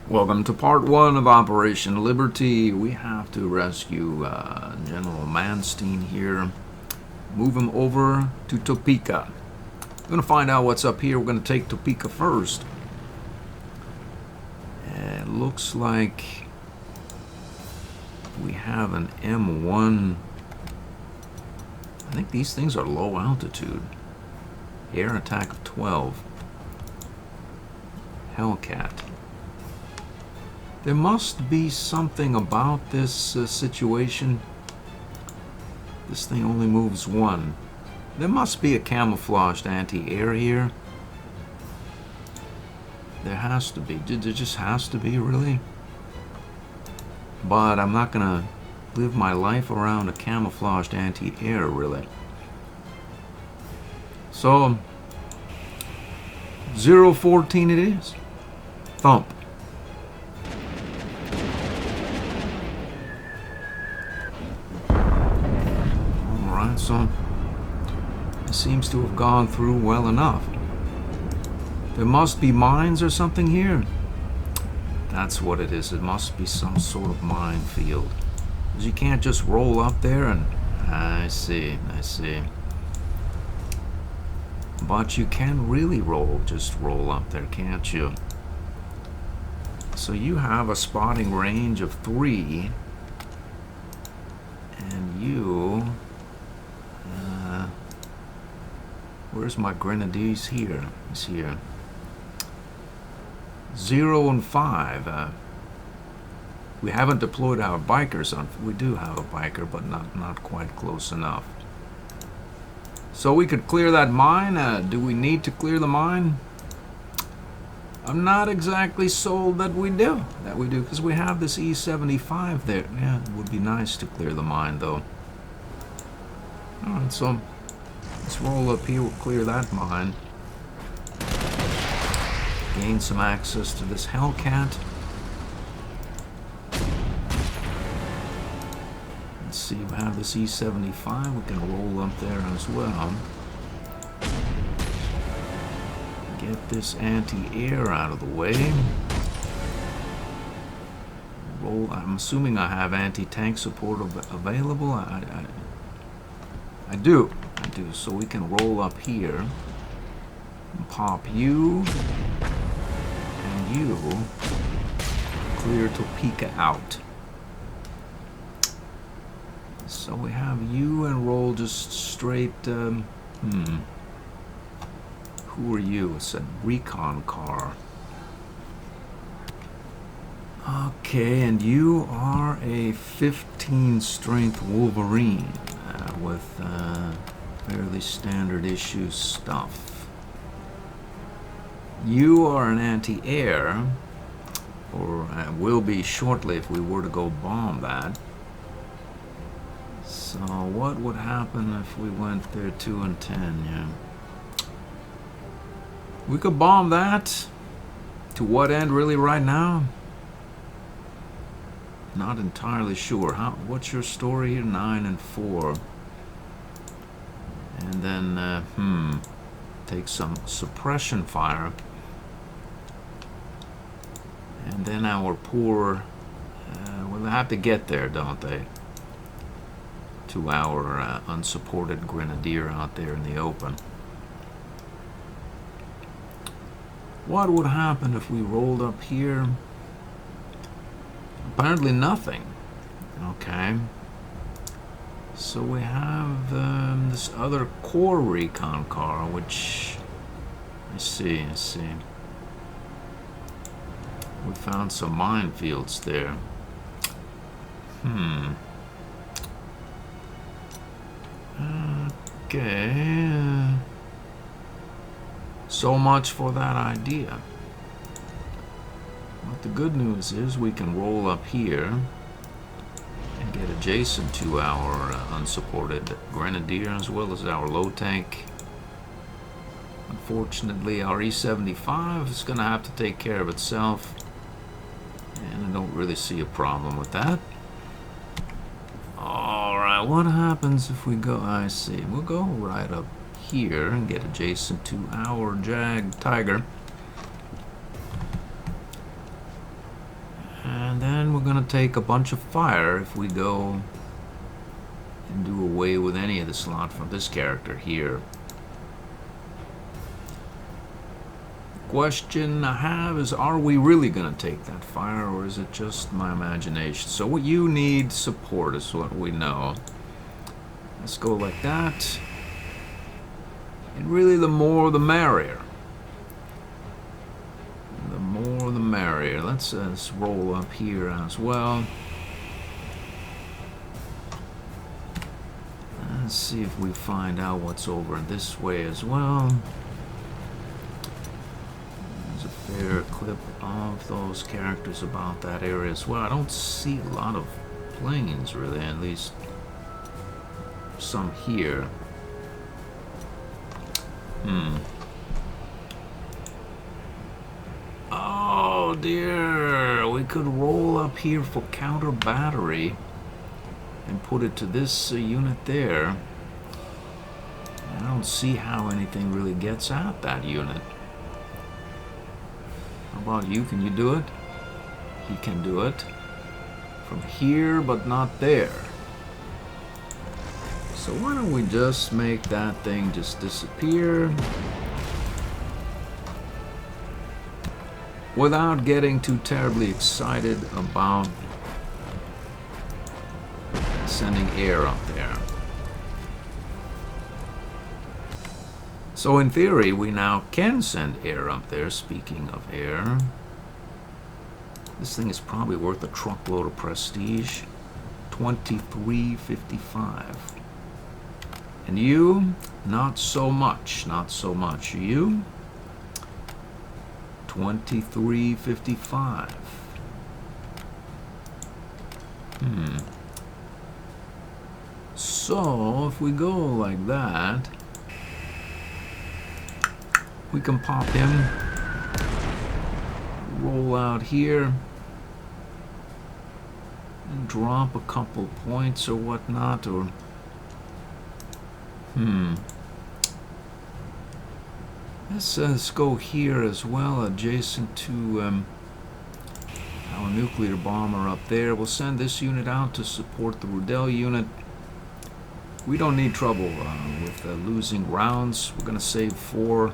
Welcome to part 1 of Operation Liberty. We have to rescue General Manstein here. Move him over to Topeka. We're going to find out what's up here. We're going to take Topeka first. It looks like we have an M1. I think these things are low altitude. Air attack of 12. Hellcat. There must be something about this situation. This thing only moves 1. There must be a camouflaged anti-air here. There has to be. There just has to be, really. But I'm not gonna live my life around a camouflaged anti-air, really. So 014 it is. Thump. So it seems to have gone through well enough. There must be mines or something here. That's what it is. It must be some sort of minefield. Because you can't just roll up there and... I see. But you can really just roll up there, can't you? So you have a spotting range of 3. And you... where's my grenadiers here? It's here. 0 and 5. We haven't deployed our bikers on. We do have a biker, but not quite close enough. So we could clear that mine. Do we need to clear the mine? I'm not exactly sold that we do. Because we have this E75 there. Yeah, it would be nice to clear the mine, though. Alright, so let's roll up here, we'll clear that mine. Gain some access to this Hellcat. Let's see, we have this E75, we can roll up there as well. Get this anti-air out of the way. Roll, I'm assuming I have anti-tank support available. I do, so we can roll up here and pop you and you, clear Topeka out. So we have you and roll just straight, who are you? It's a recon car. Okay, and you are a 15 strength Wolverine. With fairly standard issue stuff. You are an anti-air, or will be shortly if we were to go bomb that. So what would happen if we went there 2 and 10? Yeah, we could bomb that. To what end, really, right now? Not entirely sure. What's your story here? 9 and 4. And then, take some suppression fire. And then our poor... well, they have to get there, don't they? To our unsupported grenadier out there in the open. What would happen if we rolled up here? Apparently nothing. Okay. So we have this other core recon car, which I see. We found some minefields there. Okay. So much for that idea. But the good news is we can roll up here and get adjacent to our unsupported grenadier as well as our low tank. Unfortunately, our E75 is going to have to take care of itself, and I don't really see a problem with that. Alright, what happens if we go... I see. We'll go right up here and get adjacent to our Jag Tiger. And then we're gonna take a bunch of fire if we go and do away with any of the slot from this character here. Question I have is, are we really gonna take that fire, or is it just my imagination? So what you need support is what we know. Let's go like that. And really, the more the merrier. The more the merrier. Let's roll up here as well. Let's see if we find out what's over this way as well. There's a fair clip of those characters about that area as well. I don't see a lot of planes really, at least some here. Oh dear, we could roll up here for counter battery and put it to this unit there. I don't see how anything really gets at that unit. How about you? Can you do it? He can do it. From here, but not there. So why don't we just make that thing just disappear without getting too terribly excited about sending air up there. So in theory, we now can send air up there. Speaking of air, this thing is probably worth a truckload of prestige. 2355. And you, not so much, not so much. You, 2355. So if we go like that, we can pop him, roll out here, and drop a couple points or whatnot, or let's go here as well, adjacent to our nuclear bomber up there. We'll send this unit out to support the Rudel unit. We don't need trouble with losing rounds. We're gonna save 4,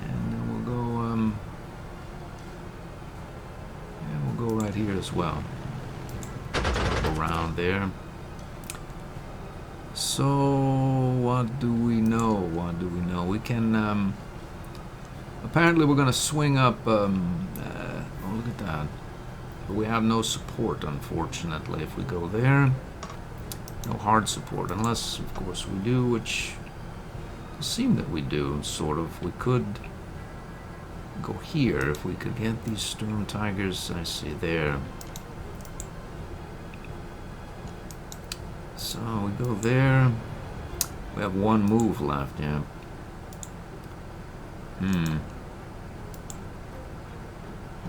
and then we'll go right here as well. Around there. So what do we know? What do we know? We can apparently we're gonna swing up. Oh, look at that! But we have no support, unfortunately. If we go there, no hard support, unless of course we do, which it seems that we do. Sort of. We could go here if we could get these Storm Tigers. I see there. So we go there. We have one move left, yeah. We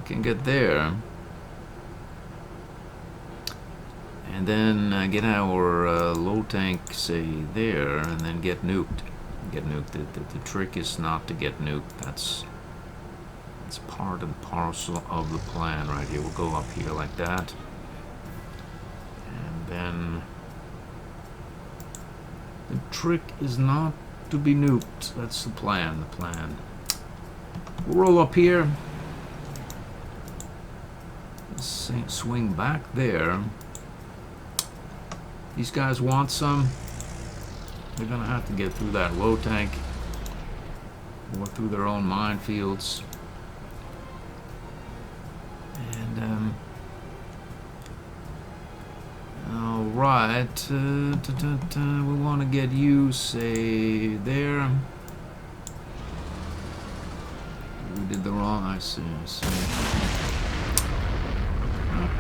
can get there. And then get our low tank, say, there, and then get nuked. Get nuked. The trick is not to get nuked. That's part and parcel of the plan right here. We'll go up here like that. And then the trick is not to be nuked. That's the plan, We'll roll up here. Swing back there. These guys want some. They're gonna have to get through that low tank. Or through their own minefields. And, alright, we want to get you, say, there. We did the wrong, I see.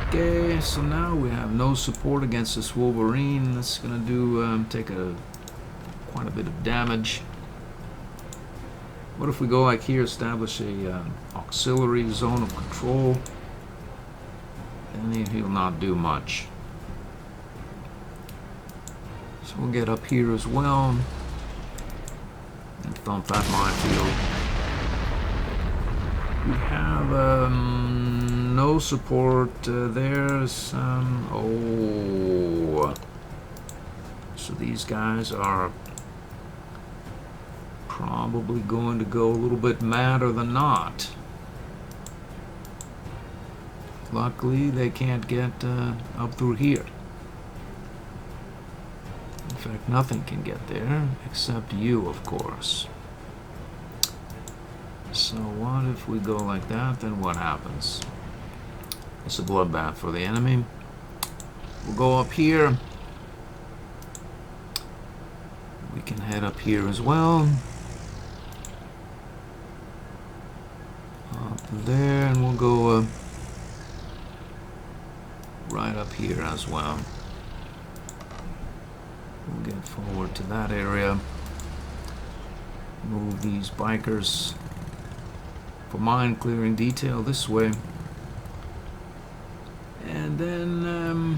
Okay, so now we have no support against this Wolverine. That's going to do, take quite a bit of damage. What if we go like here, establish a auxiliary zone of control? And he'll not do much. So we'll get up here as well and thump that minefield. We have no support. There's oh, so these guys are probably going to go a little bit madder than not. Luckily, they can't get up through here. In fact, nothing can get there except you, of course. So what if we go like that, then what happens? It's a bloodbath for the enemy. We'll go up here. We can head up here as well. Up there, and we'll go right up here as well. We'll get forward to that area. Move these bikers for mine clearing detail this way. And then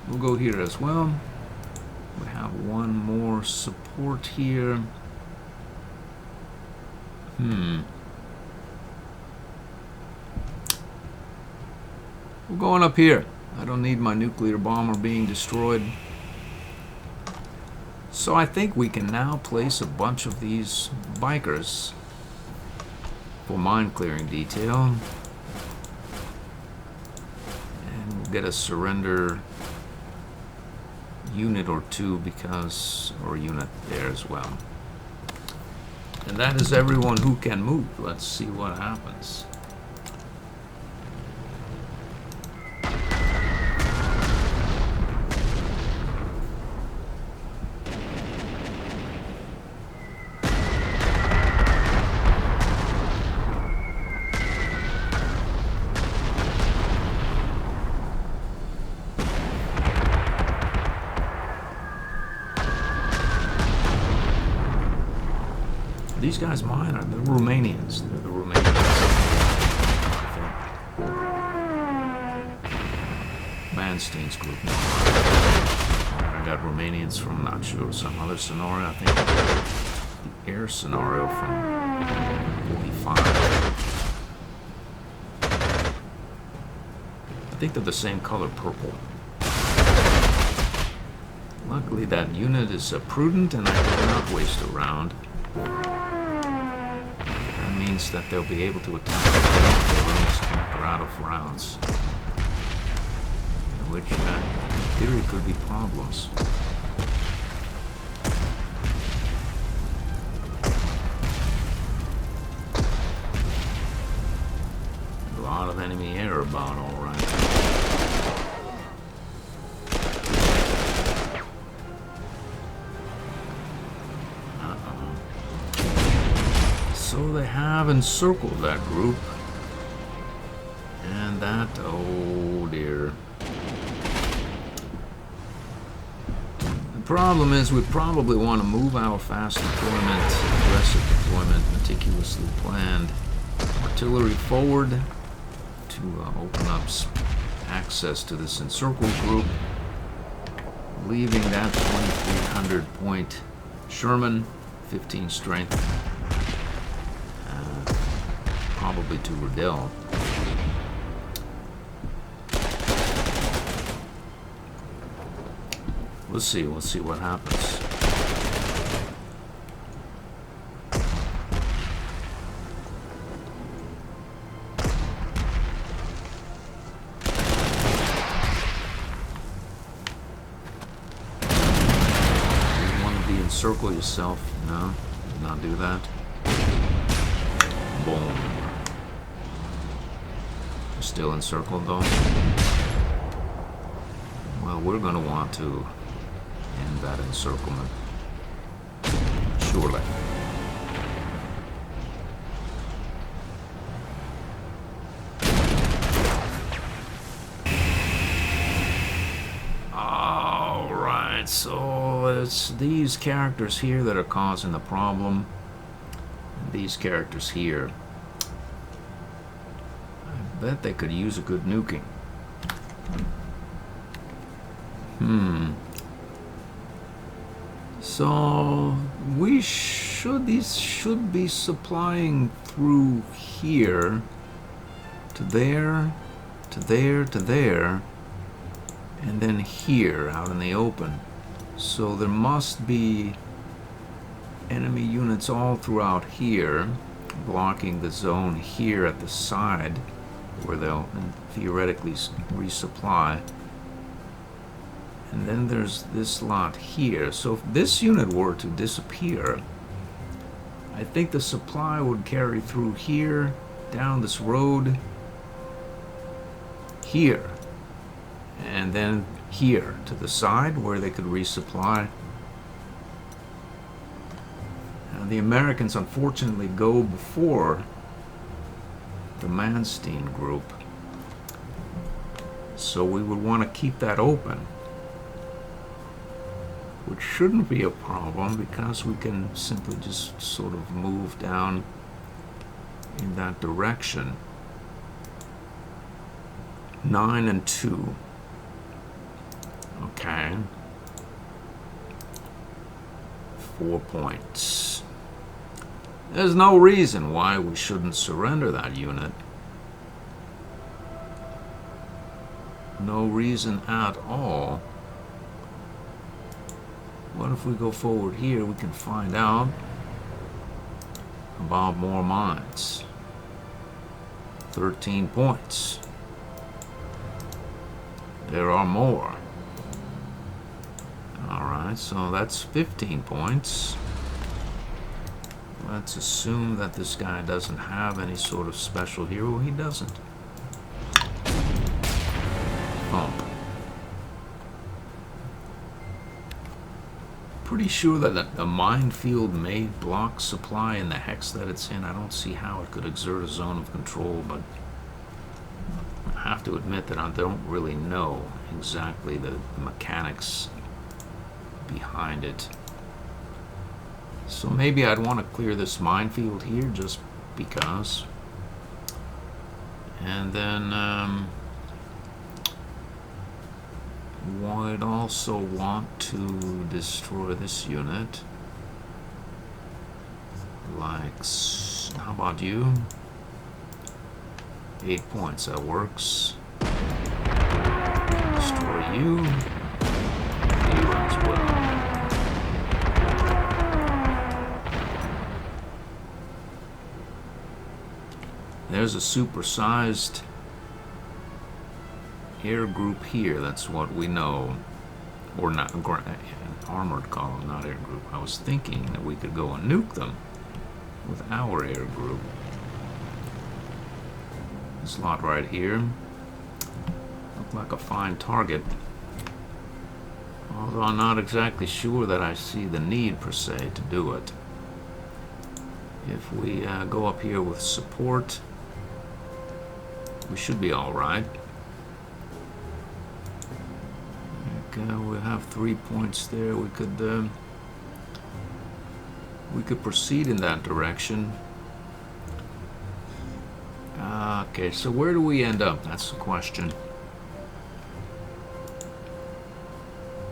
we'll go here as well. We have one more support here. We're going up here. I don't need my nuclear bomber being destroyed. So I think we can now place a bunch of these bikers for mine clearing detail. And we'll get a surrender unit or two because, or unit there as well. And that is everyone who can move. Let's see what happens. These guys mine are the Romanians. They're the Romanians. Manstein's group. I got Romanians from, not sure, some other scenario. I think the air scenario from 45. I think they're the same color, purple. Luckily that unit is prudent and I did not waste a round. That means that they'll be able to attack the rooms or out of rounds, which in theory could be problems. A lot of enemy air about, all right. So they have encircled that group, and that, oh dear. The problem is we probably want to move our fast deployment, aggressive deployment, meticulously planned artillery forward to open up access to this encircled group, leaving that 2,300 point Sherman, 15 strength, probably to Riddell. We'll see what happens. You want to de-encircle yourself? No, not do that. Boom. Still encircled though. Well, we're going to want to end that encirclement. Surely. Alright, so it's these characters here that are causing the problem. And these characters here. Bet they could use a good nuking. So these should be supplying through here. to there, to there, to there, and then here out in the open. So there must be enemy units all throughout here, blocking the zone here at the side, where they'll theoretically resupply. And then there's this lot here. So if this unit were to disappear, I think the supply would carry through here, down this road, here, and then here to the side where they could resupply. Now, the Americans unfortunately go before the Manstein group, so we would want to keep that open, which shouldn't be a problem because we can simply just sort of move down in that direction. 9 and 2. Okay. 4 points. There's no reason why we shouldn't surrender that unit. No reason at all. What if we go forward here? We can find out about more mines. 13 points. There are more. Alright, so that's 15 points. Let's assume that this guy doesn't have any sort of special hero. He doesn't. Bump. Pretty sure that the minefield may block supply in the hex that it's in. I don't see how it could exert a zone of control, but I have to admit that I don't really know exactly the mechanics behind it. So maybe I'd want to clear this minefield here just because. And then I'd also want to destroy this unit. Like, how about you? 8 points, that works. Destroy you. You as well. There's a supersized air group here, that's what we know. Or not, armored column, not air group. I was thinking that we could go and nuke them with our air group. This lot right here looked like a fine target, although I'm not exactly sure that I see the need per se to do it. If we go up here with support, we should be all right. Okay, we have 3 points there. We could proceed in that direction. Okay, so where do we end up? That's the question.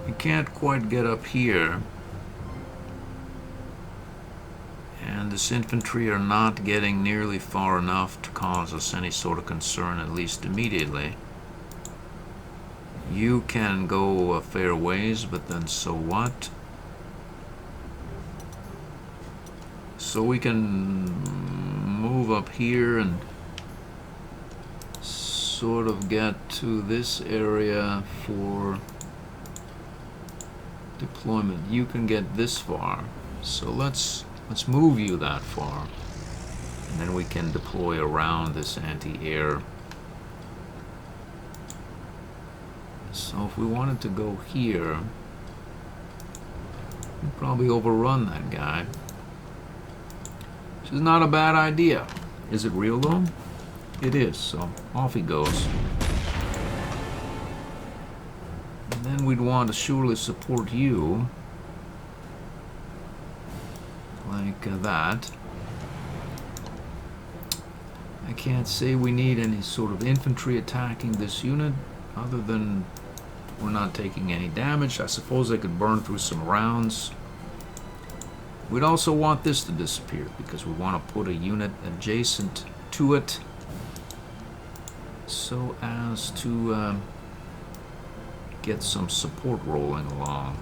We can't quite get up here. And this infantry are not getting nearly far enough to cause us any sort of concern, at least immediately. You can go a fair ways, but then so what? So we can move up here and sort of get to this area for deployment. You can get this far, so let's move you that far, and then we can deploy around this anti-air. So if we wanted to go here, we'd probably overrun that guy, which is not a bad idea. Is it real though? It is, so off he goes. And then we'd want to surely support you like that. I can't say we need any sort of infantry attacking this unit other than we're not taking any damage. I suppose they could burn through some rounds. We'd also want this to disappear because we want to put a unit adjacent to it so as to get some support rolling along.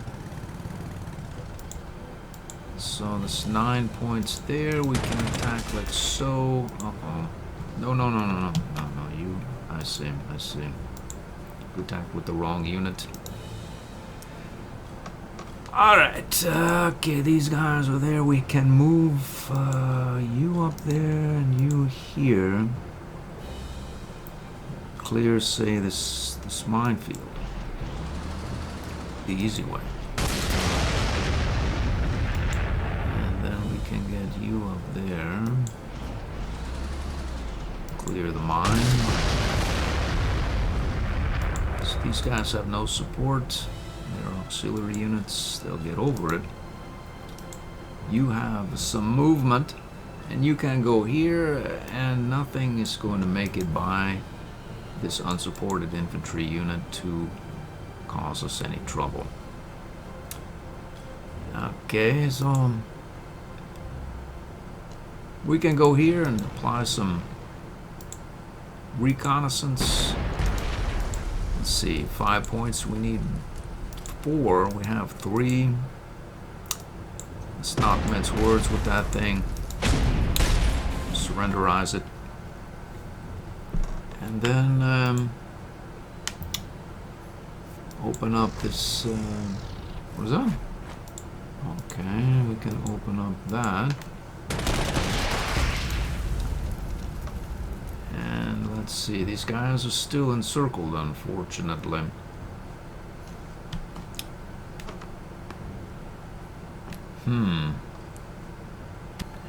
So this 9 points there, we can attack like so. Uh-oh. No, you, I see. We attacked with the wrong unit. Alright, okay, these guys are there. We can move you up there and you here. Clear, say, this minefield. The easy way. And then we can get you up there. Clear the mine. So these guys have no support. They're auxiliary units. They'll get over it. You have some movement. And you can go here, and nothing is going to make it by this unsupported infantry unit to cause us any trouble. Okay, so we can go here and apply some reconnaissance. Let's see, 5 points. We need 4. We have 3. Let's not mince words with that thing. Surrenderize it. And then open up this, what is that? Okay, we can open up that. And let's see, these guys are still encircled, unfortunately.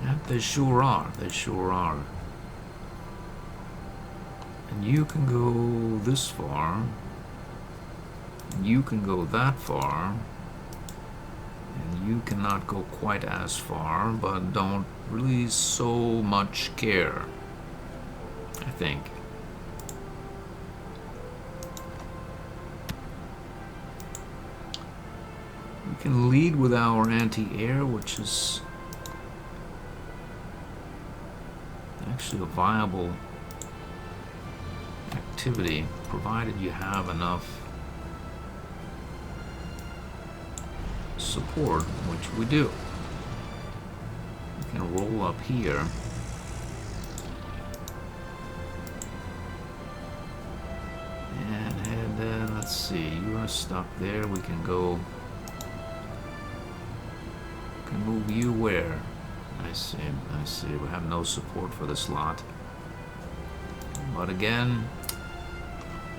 Yeah, they sure are. And you can go this far. You can go that far. And you cannot go quite as far, but don't really so much care, I think. We can lead with our anti-air, which is actually a viable activity, provided you have enough support, which we do. We can roll up here. And head, let's see, you are stuck there. We can go, can move you where? I see. We have no support for this lot. But again,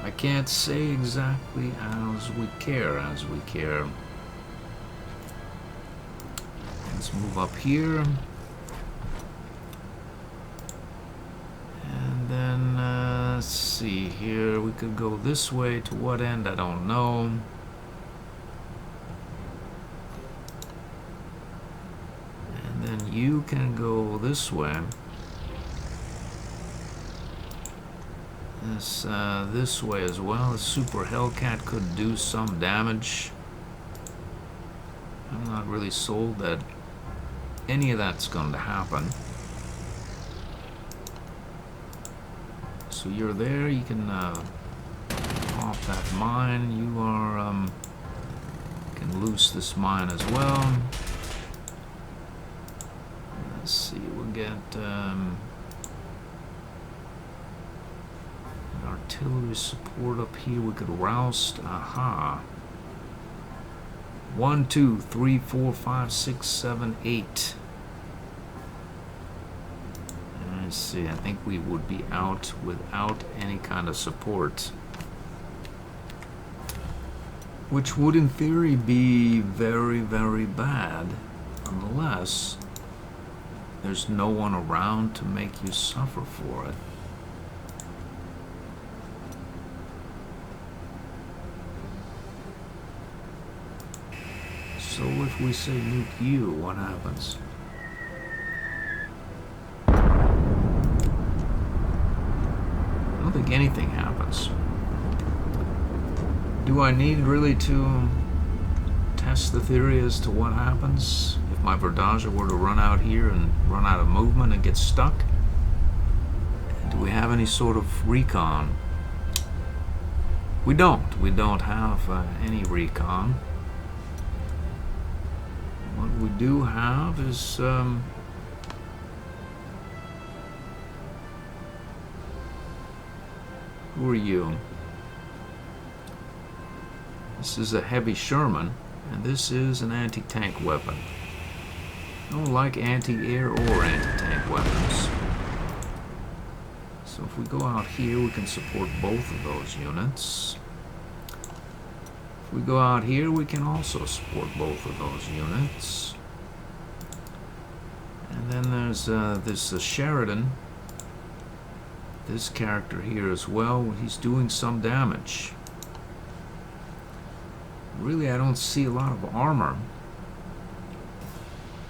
I can't say exactly as we care. Let's move up here. And then, let's see here. We could go this way. To what end? I don't know. And then you can go this way. This way as well. The Super Hellcat could do some damage. I'm not really sold that any of that's going to happen. So you're there. You can pop that mine. You are can loose this mine as well. Let's see. We'll get artillery support up here. We could roust. Aha. 1, 2, 3, 4, 5, 6, 7, 8. I see. I think we would be out without any kind of support, which would in theory be very, very bad, unless there's no one around to make you suffer for it. So if we say nuke you, what happens? I don't think anything happens. Do I need really to test the theory as to what happens if my Verdaja were to run out here and run out of movement and get stuck? Do we have any sort of recon We don't have any recon. What we do have is who are you? This is a heavy Sherman, and this is an anti-tank weapon. I don't like anti-air or anti-tank weapons. So if we go out here, we can support both of those units. If we go out here, we can also support both of those units. And then there's this Sheridan. This character here as well. He's doing some damage. Really, I don't see a lot of armor.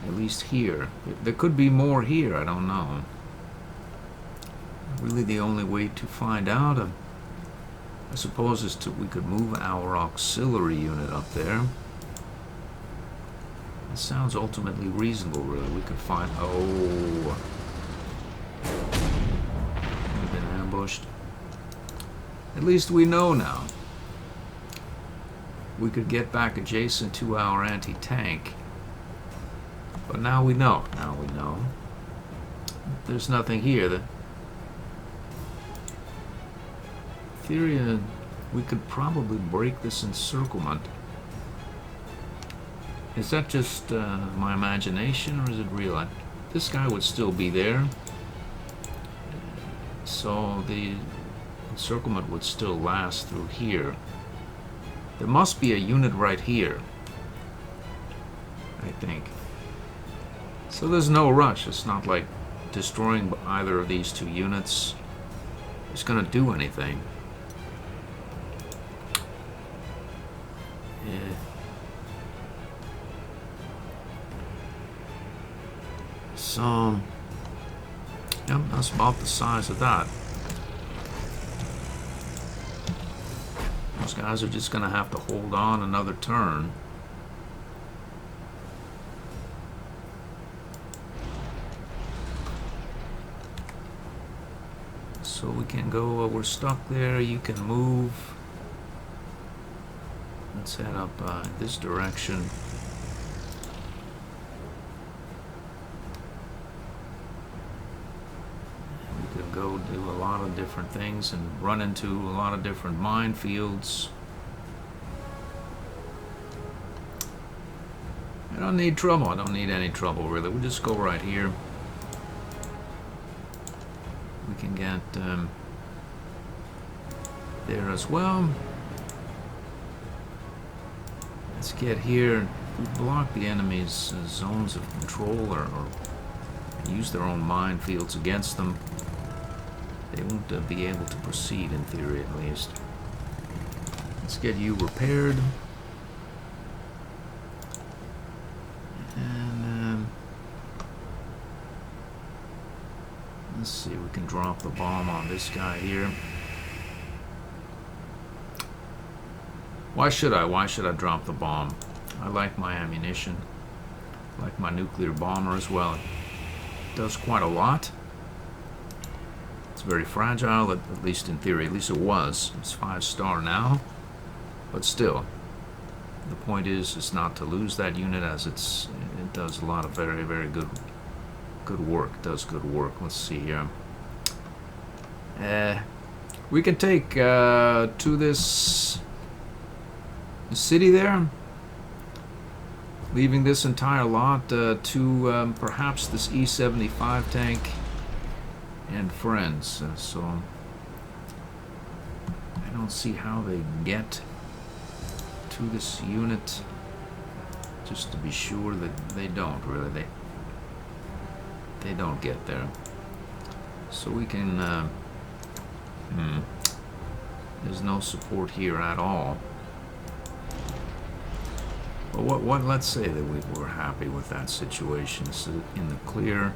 At least here. There could be more here, I don't know. Really, the only way to find out, I suppose, is we could move our auxiliary unit up there. That sounds ultimately reasonable, really. We could find... Oh! We've been ambushed. At least we know now. We could get back adjacent to our anti-tank. But now we know. Now we know. There's nothing here that... Theory, we could probably break this encirclement. Is that just my imagination, or is it real? This guy would still be there. So the encirclement would still last through here. There must be a unit right here, I think. So there's no rush. It's not like destroying either of these two units is going to do anything. Yeah. So, yep, that's about the size of that. Those guys are just going to have to hold on another turn. So we can go, we're stuck there, you can move. Let's head up this direction. We could go do a lot of different things and run into a lot of different minefields. I don't need trouble. I don't need any trouble, really. We'll just go right here. We can get there as well. Let's get here. If we block the enemy's zones of control or use their own minefields against them, they won't be able to proceed, in theory at least. Let's get you repaired. And let's see, we can drop the bomb on this guy here. Why should I? Why should I drop the bomb? I like my ammunition. I like my nuclear bomber as well. It does quite a lot. It's very fragile, at least in theory. At least it was. It's 5-star now. But still, the point is not to lose that unit, as it does a lot of very, very good work. It does good work. Let's see here. We can take to this city there, leaving this entire lot to perhaps this E-75 tank and friends. So I don't see how they get to this unit. Just to be sure that they don't really. They don't get there. So we can. There's no support here at all. But what? Let's say that we were happy with that situation. So in the clear,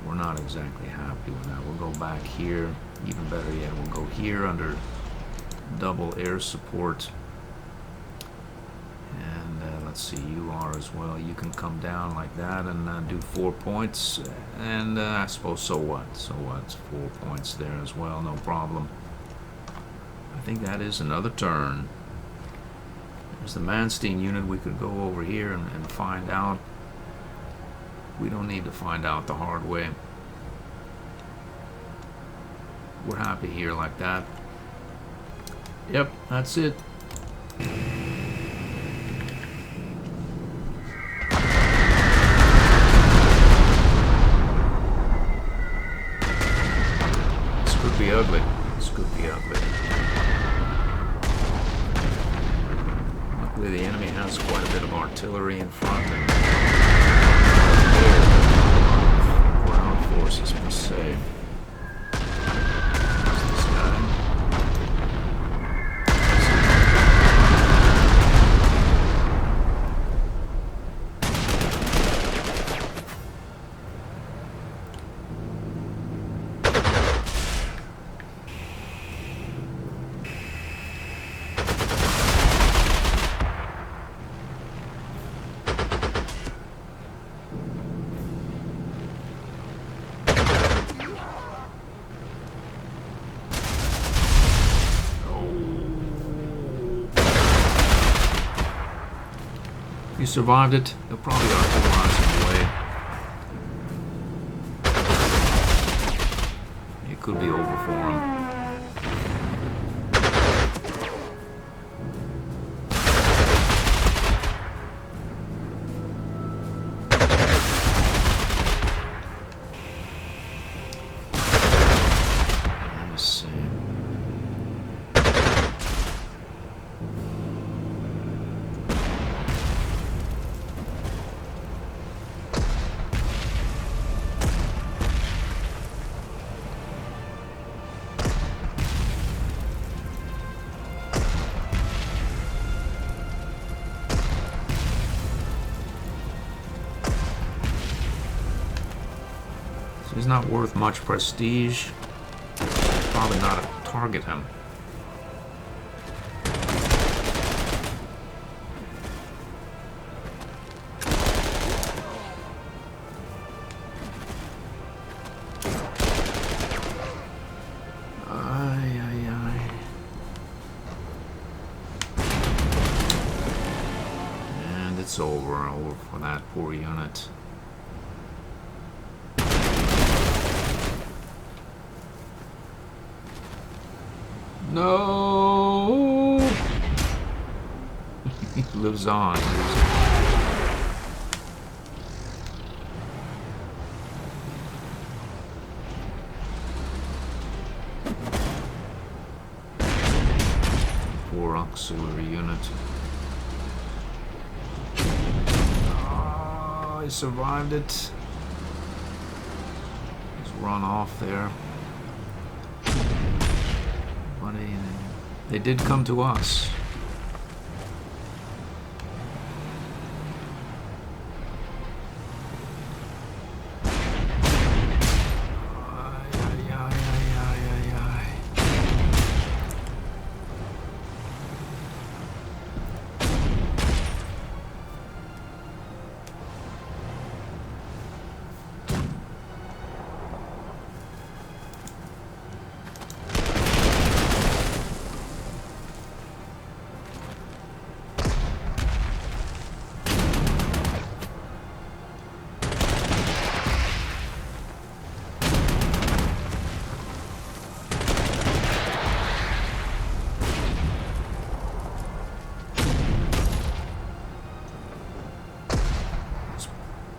we're not exactly happy with that. We'll go back here. Even better yet, we'll go here under double air support. And let's see, you are as well. You can come down like that and do 4 points. And I suppose so what? So what? It's 4 points there as well. No problem. I think that is another turn. There's the Manstein unit. We could go over here and find out. We don't need to find out the hard way. We're happy here like that. Yep, that's it. This could be ugly. This could be ugly. Luckily the enemy has quite a bit of artillery in front and ground forces per se. He survived it. He'll probably artillerize him away. It could be over for him. Let me see. He's not worth much prestige. Probably not target him. And it's over for that poor unit. No! He lives on. Poor auxiliary unit. Oh, he survived it. He's run off there. They did come to us.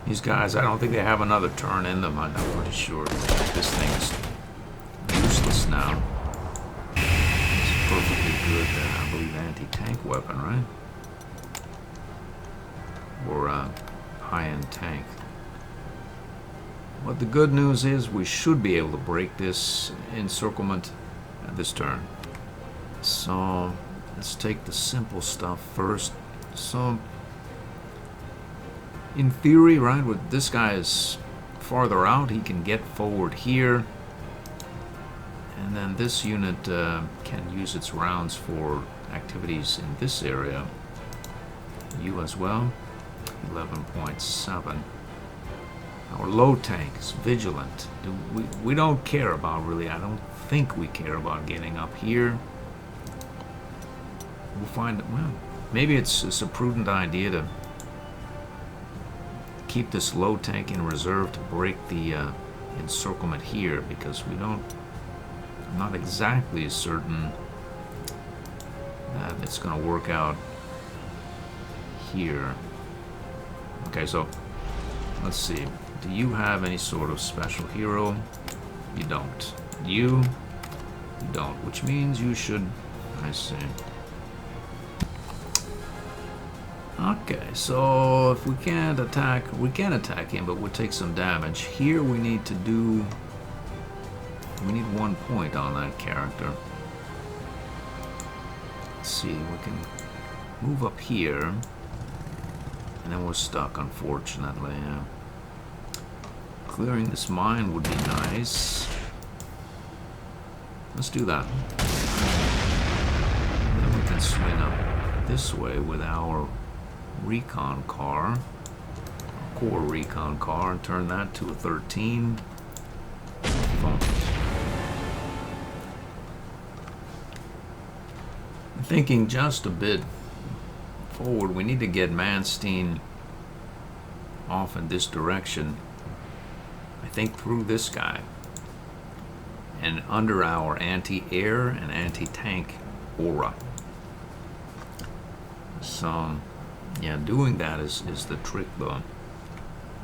These guys, I don't think they have another turn in them. I'm pretty sure this thing is useless now. It's a perfectly good, I believe, anti-tank weapon, right? Or a high-end tank. But the good news is we should be able to break this encirclement at this turn. So let's take the simple stuff first. So in theory, right, with this guy is farther out, he can get forward here, and then this unit can use its rounds for activities in this area. You as well. 11.7. Our low tank is vigilant. We don't care about, really, I don't think we care about getting up here. we'll find, well, maybe it's a prudent idea to keep this low tank in reserve to break the encirclement here, because we don't, I'm not exactly certain that it's going to work out here. Okay, so let's see. Do you have any sort of special hero? You don't. You don't, which means you should, I see. Okay, so if we can't attack, we can attack him, but we'll take some damage. Here we need to do, we need 1 point on that character. Let's see, we can move up here, and then we're stuck, unfortunately. Yeah. Clearing this mine would be nice. Let's do that. Then we can swing up this way with our recon car, core recon car, and turn that to a 13. I'm thinking just a bit forward. We need to get Manstein off in this direction. I think through this guy and under our anti-air and anti-tank aura. So yeah, doing that is the trick though.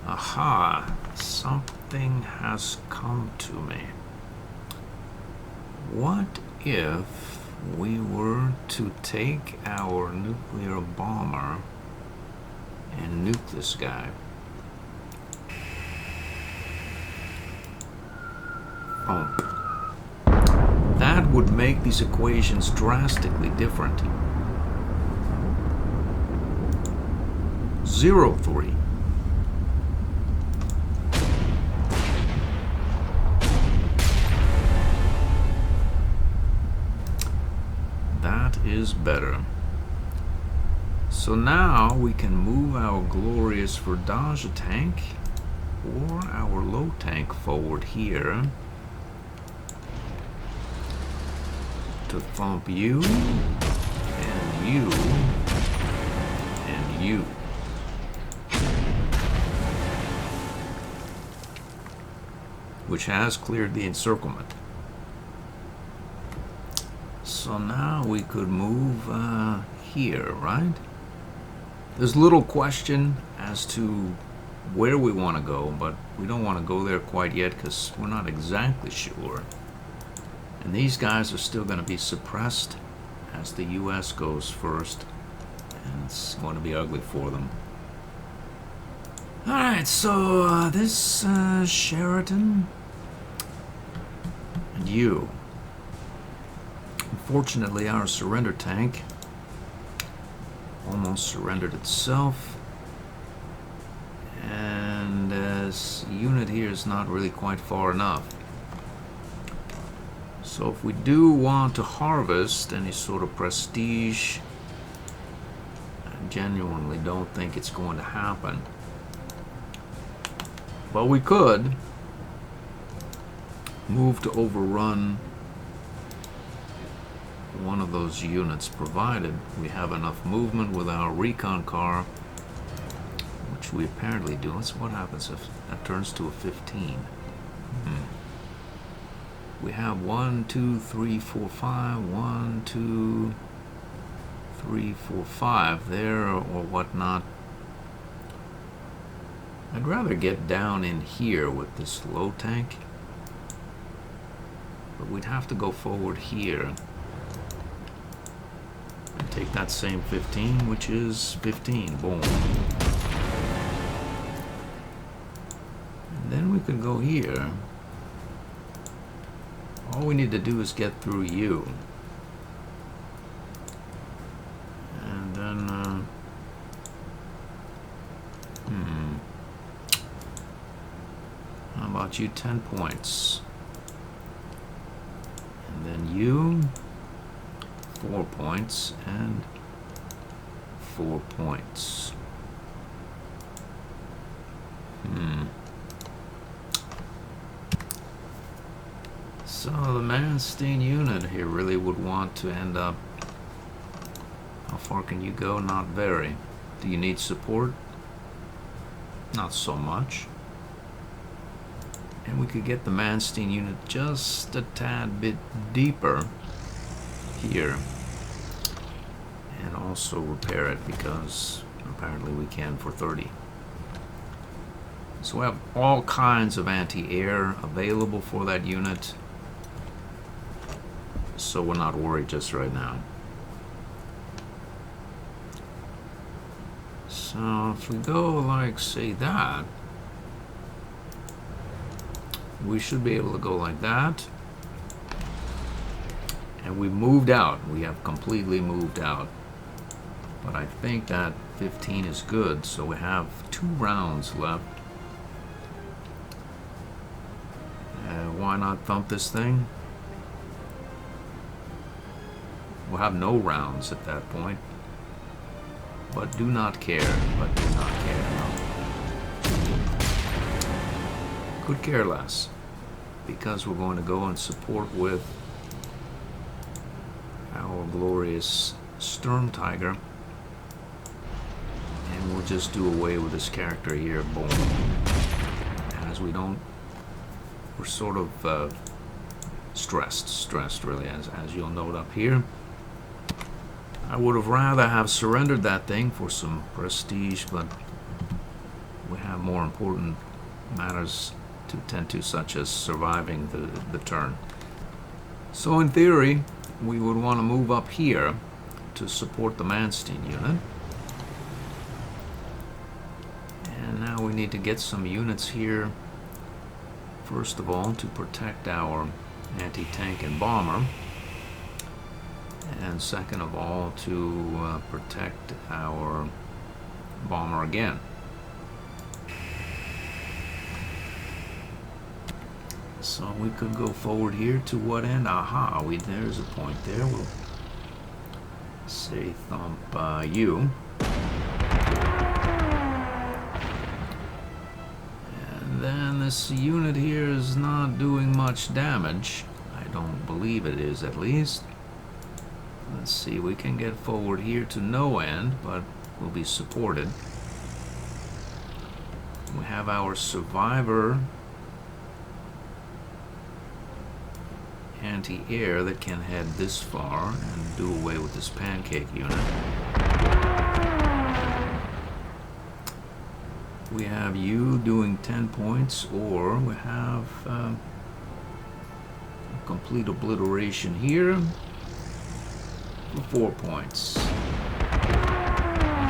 Aha, something has come to me. What if we were to take our nuclear bomber and nuke this guy? Oh, that would make these equations drastically different. 0-3. That is better. So now we can move our glorious Verdage tank or our low tank forward here to thump you and you and you. Which has cleared the encirclement. So now we could move here, right? There's little question as to where we want to go, but we don't want to go there quite yet because we're not exactly sure. And these guys are still going to be suppressed as the US goes first, and it's going to be ugly for them. Alright, so this Sheraton and you. Unfortunately, our surrender tank almost surrendered itself, and this unit here is not really quite far enough. So if we do want to harvest any sort of prestige, I genuinely don't think it's going to happen. But we could move to overrun one of those units, provided we have enough movement with our recon car, which we apparently do. Let's see what happens if that turns to a 15. We have 1, 2, 3, 4, 5. 1, 2, 3, 4, 5 there or whatnot. I'd rather get down in here with this low tank, but we'd have to go forward here and take that same 15, which is 15. Boom. And then we could go here. All we need to do is get through you. And then, how about you 10 points? And then you 4 points and 4 points. So the Manstein unit here really would want to end up How far can you go? Not very. Do you need support? Not so much. And we could get the Manstein unit just a tad bit deeper here. And also repair it, because apparently we can for 30. So we have all kinds of anti-air available for that unit. So we're not worried just right now. So if we go like, say, that, we should be able to go like that. And we moved out. We have completely moved out. But I think that 15 is good, so we have 2 rounds left. Why not thump this thing? We'll have no rounds at that point. But do not care. But do not care. No. Could care less. Because we're going to go and support with our glorious Sturm Tiger. And we'll just do away with this character here. Boom. As we don't... We're sort of stressed really, as you'll note up here. I would have rather have surrendered that thing for some prestige, but we have more important matters to tend to, such as surviving the turn. So in theory, we would want to move up here to support the Manstein unit. And now we need to get some units here. First of all, to protect our anti-tank and bomber. And second of all, to protect our bomber again. So we could go forward here to what end? Aha, there's a point there. We'll say thump you. Then this unit here is not doing much damage. I don't believe it is, at least. Let's see, we can get forward here to no end, but we'll be supported. We have our survivor anti-air that can head this far and do away with this pancake unit. We have you doing 10 points, or we have complete obliteration here for 4 points. If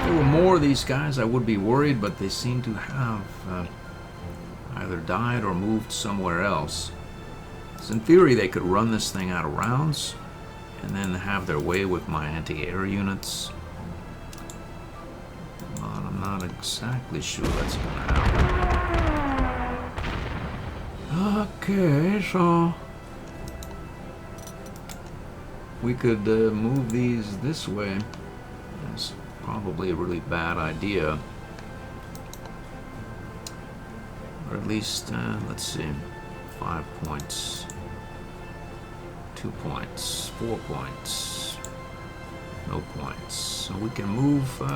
there were more of these guys, I would be worried, but they seem to have either died or moved somewhere else. So in theory, they could run this thing out of rounds and then have their way with my anti-air units. But I'm not exactly sure that's going to happen. Okay, so we could move these this way. That's probably a really bad idea. Or at least, let's see, 5 points. 2 points, 4 points, no points. So we can move, we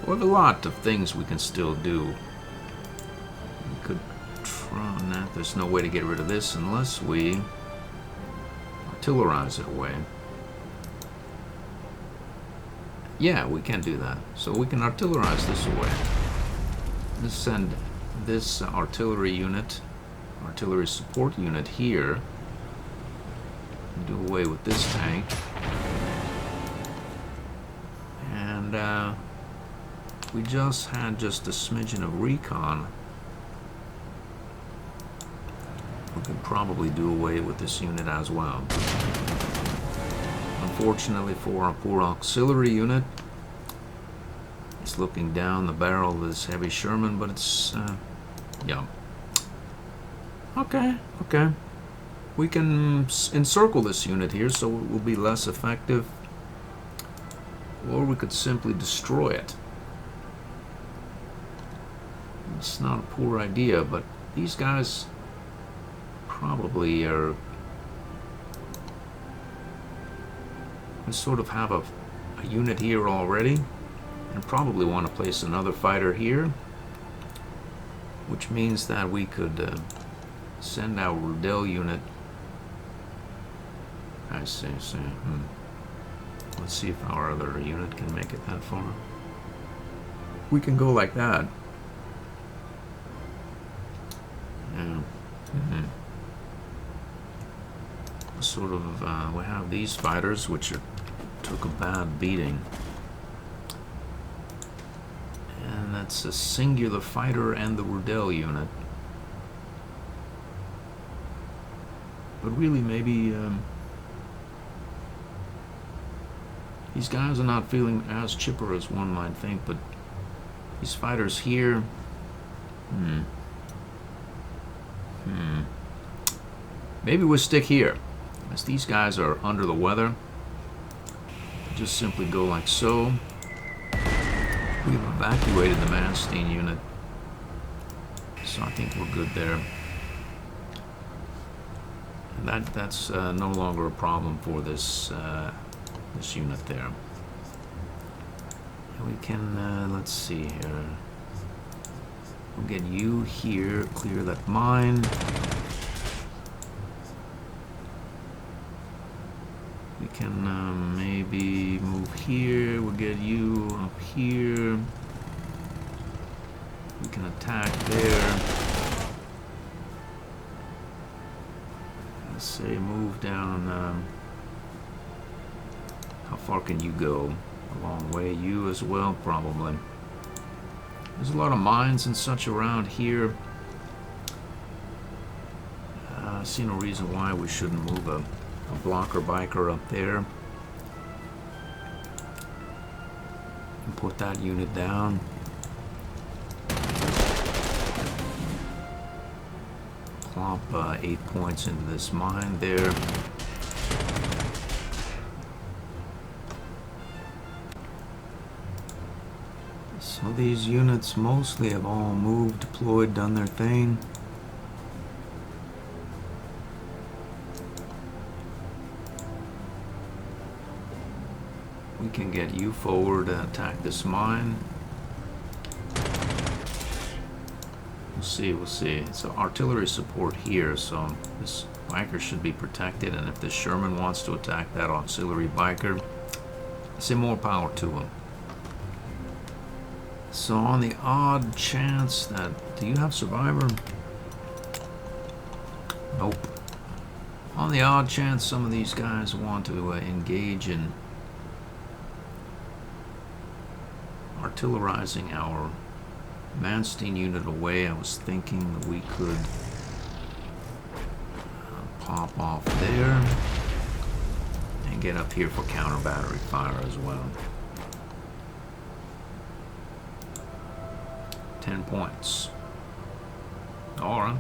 have a lot of things we can still do. We could try that. There's no way to get rid of this unless we artillerize it away. Yeah, we can do that. So we can artillerize this away. Let's send this artillery unit, artillery support unit here. Do away with this tank. And we just had just a smidgen of recon. We could probably do away with this unit as well. Unfortunately for our poor auxiliary unit, it's looking down the barrel of this heavy Sherman, but it's, yeah. Okay. We can encircle this unit here so it will be less effective. Or we could simply destroy it. It's not a poor idea, but these guys probably are... We sort of have a a unit here already, and probably want to place another fighter here, which means that we could send our Rudel unit. I see. Let's see if our other unit can make it that far. We can go like that. Yeah. Sort of, we have these fighters which took a bad beating. And that's a singular fighter and the Rudel unit. But really, maybe these guys are not feeling as chipper as one might think, but these fighters here, maybe we'll stick here, as these guys are under the weather. Just simply go like so. We've evacuated the Manstein unit, so I think we're good there. And that's no longer a problem for this this unit there. And we can, let's see here. We'll get you here, clear that mine. We can maybe move here. We'll get you up here. We can attack there. Let's say move down. How far can you go? A long way. You as well, probably. There's a lot of mines and such around here. I see no reason why we shouldn't move a blocker biker up there. And put that unit down. Plop 8 points into this mine there. So these units mostly have all moved, deployed, done their thing. We can get you forward and attack this mine. We'll see. It's artillery support here, so this biker should be protected, and if the Sherman wants to attack that auxiliary biker, I say more power to him. So on the odd chance that... Do you have Survivor? Nope. On the odd chance some of these guys want to engage in artillerizing our Manstein unit away, I was thinking that we could pop off there and get up here for counter battery fire as well. 10 points. Alright.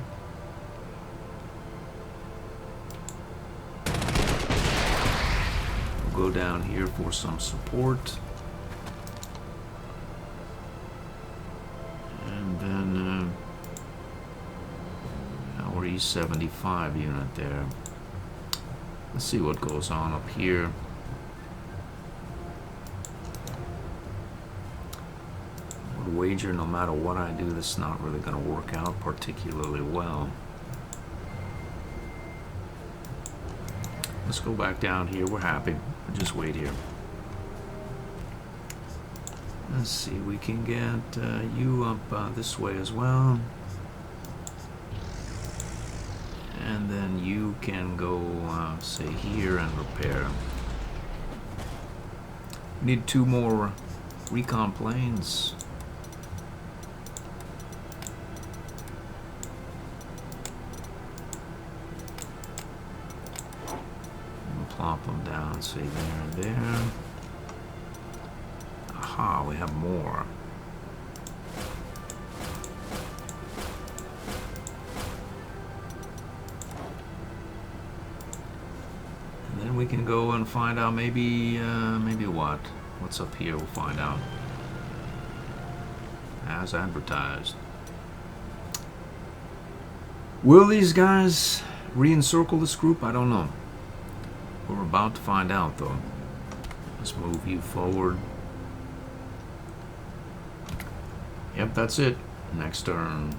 We'll go down here for some support. And then our E75 unit there. Let's see what goes on up here. Wager no matter what I do, this is not really going to work out particularly well. Let's go back down here. We're happy. We'll just wait here. Let's see. We can get you up this way as well. And then you can go, say, here and repair. We need 2 more recon planes. Plop them down, say there and there. Aha, we have more. And then we can go and find out maybe what? What's up here? We'll find out. As advertised. Will these guys re-encircle this group? I don't know. We're about to find out, though. Let's move you forward. Yep, that's it. Next turn.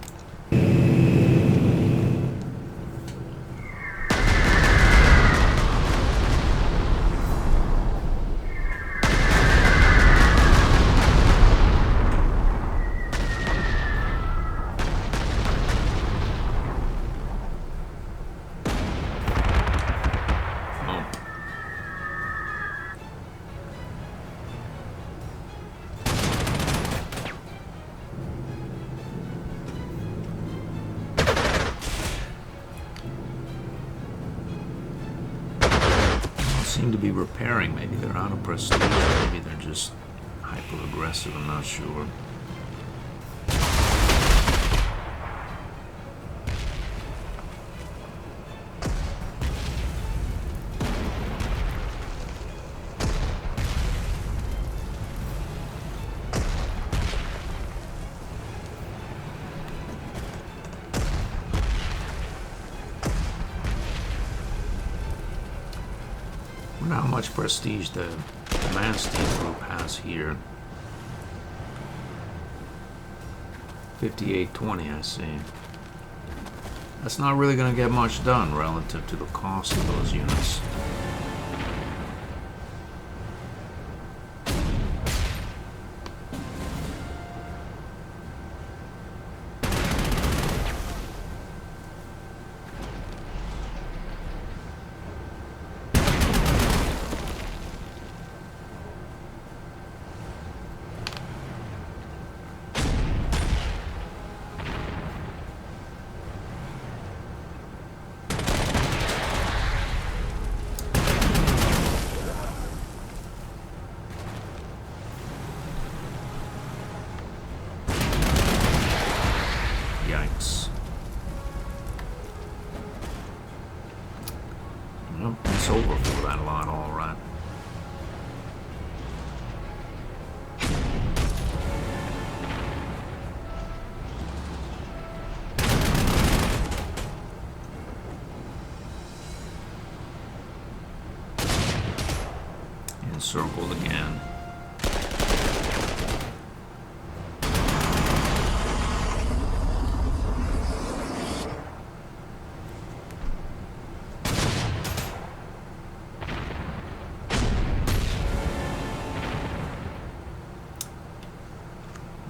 Seem to be repairing. Maybe they're out of prestige, maybe they're just hyper aggressive, I'm not sure. I wonder how much prestige the command steam group has here. 5820, I see. That's not really going to get much done relative to the cost of those units. Yikes. Well, it's over for that lot, all right. Encircled again.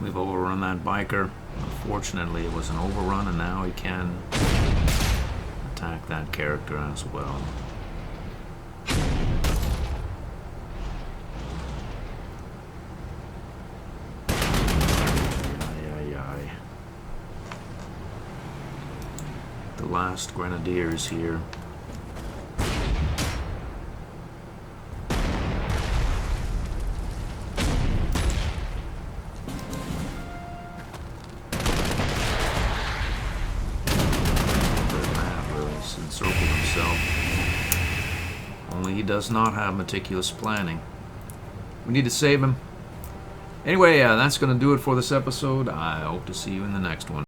We've overrun that biker. Unfortunately, it was an overrun, and now he can attack that character as well. The last grenadiers here. Encircled himself. Only he does not have meticulous planning. We need to save him. Anyway, that's going to do it for this episode. I hope to see you in the next one.